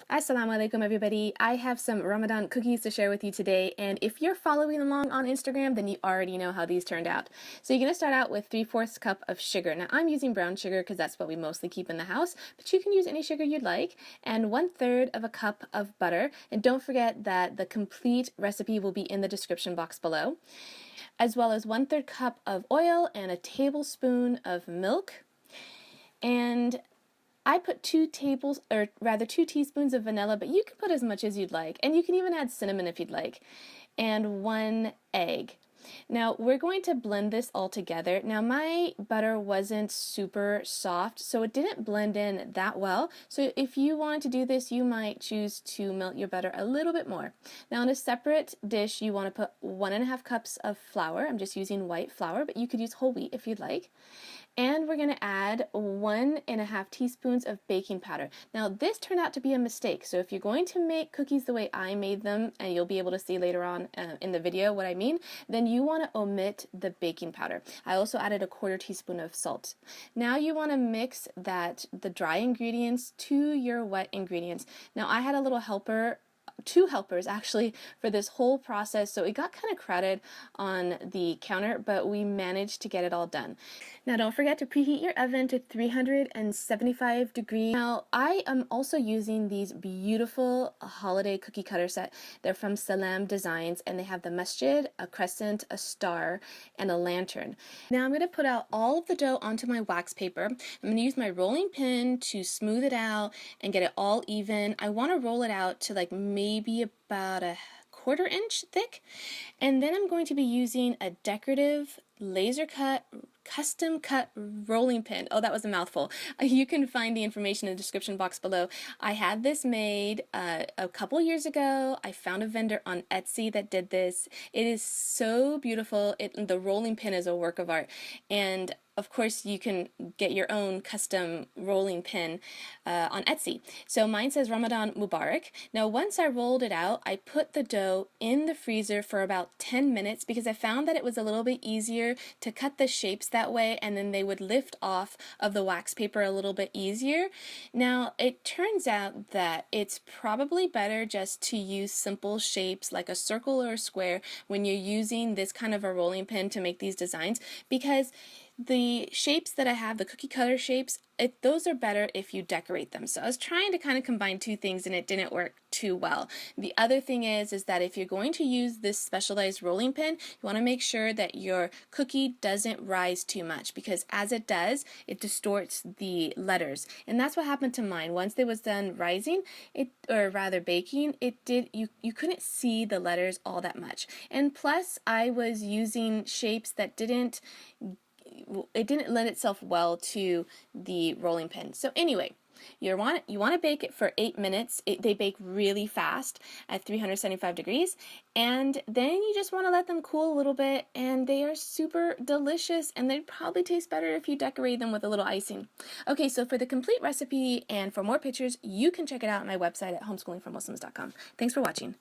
Assalamu alaikum everybody. I have some Ramadan cookies to share with you today, and if you're following along on Instagram, then you already know how these turned out. So you're going to start out with 3/4 cup of sugar. Now I'm using brown sugar because that's what we mostly keep in the house, but you can use any sugar you'd like, and 1/3 of a cup of butter. And don't forget that the complete recipe will be in the description box below, as well as 1/3 cup of oil and a tablespoon of milk. And I put 2 teaspoons of vanilla, but you can put as much as you'd like, and you can even add cinnamon if you'd like, and 1 egg. Now we're going to blend this all together. Now my butter wasn't super soft, so it didn't blend in that well. So if you wanted to do this, you might choose to melt your butter a little bit more. Now in a separate dish, you want to put 1.5 cups of flour. I'm just using white flour, but you could use whole wheat if you'd like. And we're going to add 1.5 teaspoons of baking powder. Now this turned out to be a mistake, so if you're going to make cookies the way I made them, and you'll be able to see later on in the video what I mean, then you want to omit the baking powder. I also added a 1/4 teaspoon of salt. Now you want to mix the dry ingredients to your wet ingredients. Now I had a little helper, 2 helpers actually, for this whole process, so it got kind of crowded on the counter, but we managed to get it all done. Now don't forget to preheat your oven to 375 degrees. Now I am also using these beautiful holiday cookie cutter set. They're from Salam Designs, and they have the masjid, a crescent, a star, and a lantern. Now I'm going to put out all of the dough onto my wax paper. I'm going to use my rolling pin to smooth it out and get it all even. I want to roll it out to like maybe about a 1/4 inch thick, and then I'm going to be using a decorative laser cut custom cut rolling pin. Oh, that was a mouthful. You can find the information in the description box below. I had this made a couple years ago. I found a vendor on Etsy that did this. It is so beautiful. The rolling pin is a work of art, and of course, you can get your own custom rolling pin on Etsy. So mine says Ramadan Mubarak. Now once I rolled it out, I put the dough in the freezer for about 10 minutes because I found that it was a little bit easier to cut the shapes that way, and then they would lift off of the wax paper a little bit easier. Now it turns out that it's probably better just to use simple shapes like a circle or a square when you're using this kind of a rolling pin to make these designs, because the shapes that I have, the cookie cutter shapes, those are better if you decorate them. So I was trying to kind of combine two things, and it didn't work too well. The other thing is that if you're going to use this specialized rolling pin, you want to make sure that your cookie doesn't rise too much, because as it does, it distorts the letters. And that's what happened to mine. Once it was done rising, or rather baking, you couldn't see the letters all that much. And plus, I was using shapes that didn't lend itself well to the rolling pin. So anyway, you want to bake it for 8 minutes. They bake really fast at 375 degrees, and then you just want to let them cool a little bit, and they are super delicious, and they probably taste better if you decorate them with a little icing. Okay, so for the complete recipe and for more pictures, you can check it out on my website at homeschoolingformuslims.com. Thanks for watching.